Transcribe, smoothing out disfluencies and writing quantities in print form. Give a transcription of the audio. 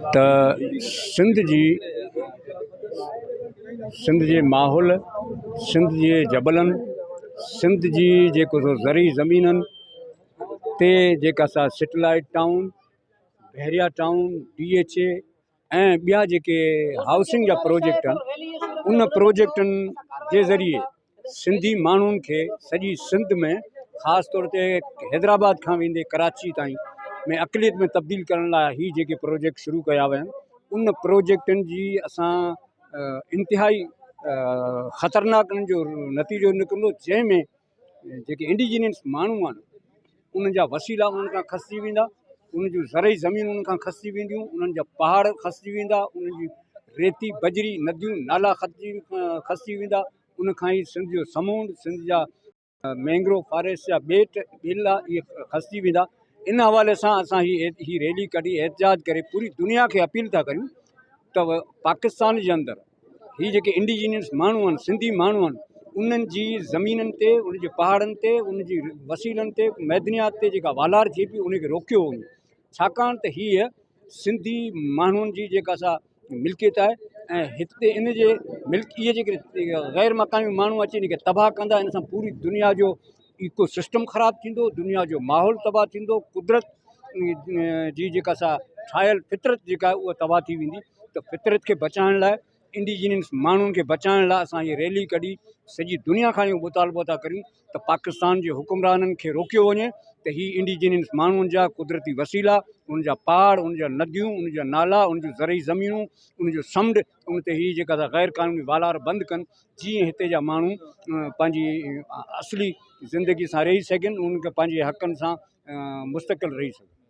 त सिंध जे माहौल, सिंध जे जबलनि, सिंध जी जेको ज़रई ज़मीननि ते जेका असां सेटेलाइट टाउन, बहरिया टाउन, DHA ऐं ॿिया जेके हाउसिंग जा प्रोजेक्ट आहिनि, उन प्रोजेक्टनि जे ज़रिए सिंधी माण्हुनि खे सॼी सिंध में ख़ासि तौर ते हैदराबाद खां वेंदे कराची ताईं में अक़लियत में तब्दील करण लाइ ही जेके प्रोजेक्ट शुरू कया विया आहिनि, उन प्रोजेक्टनि जी असां इंतिहाई ख़तरनाक जो नतीजो निकिरंदो, जंहिंमें जेके इंडिजीनियस माण्हू आहिनि उन्हनि जा वसीला उन्हनि खां खसिजी वेंदा, उन जूं ज़रई ज़मीन उन्हनि खां खसिजी वेंदियूं, उन्हनि जा पहाड़ खसिजी वेंदा, उन्हनि जी रेती बजरी नदियूं नाला खसिजी वेंदा। उन खां ई सिंध जो समूंड, सिंध जा मैंग्रोव फॉरेस्ट जा ॿेला इहे खसिजी वेंदा। इन हवाले सां असां ही रैली कढी एहतजाज करे पूरी दुनिया खे अपील था करियूं त पाकिस्तान जे अंदरि ही जेके इंडिजीनियस माण्हू आहिनि, सिंधी माण्हू आहिनि, उन्हनि जी ज़मीननि ते, उन जे पहाड़नि ते, उन जी वसीलनि ते, मैदनियात ते जेका वालार थिए पई उनखे रोकियो वञे, छाकाणि त हीअ सिंधी माण्हुनि जी जेका सा मिल्कियत आहे ऐं हिते इन जे इहे जेके ग़ैर मक़ामी माण्हू अची इन खे तबाह कंदा, इन सां पूरी दुनिया जो इको सिस्टम ख़राबु थींदो, दुनिया जो माहौल तबाह थींदो, कुदरत जी जेका सा ठाहियल फितरत जेका आहे उहा तबाह थी वेंदी। त फितरत खे बचाइण लाइ, इंडिजीनियस माण्हुनि खे बचाइण लाइ असां हीअ रैली कढी सॼी दुनिया खां इहो मुतालबो था करियूं त पाकिस्तान जे हुकुमराननि खे रोकियो वञे त ही इंडिजीनियस माण्हुनि जा कुदरती वसीला, उन जा पहाड़, उन जा नदियूं, उन जा नाला, उन जूं ज़रई ज़मीनूं, उन जो समुंड, उन ते ही जेका ग़ैर क़ानूनी वालार बंदि कनि, जीअं हिते जा माण्हू पंहिंजी असली ज़िंदगी सां रही सघनि, उन्हनि खे पंहिंजे हक़नि सां मुस्तक़िल रही सघनि।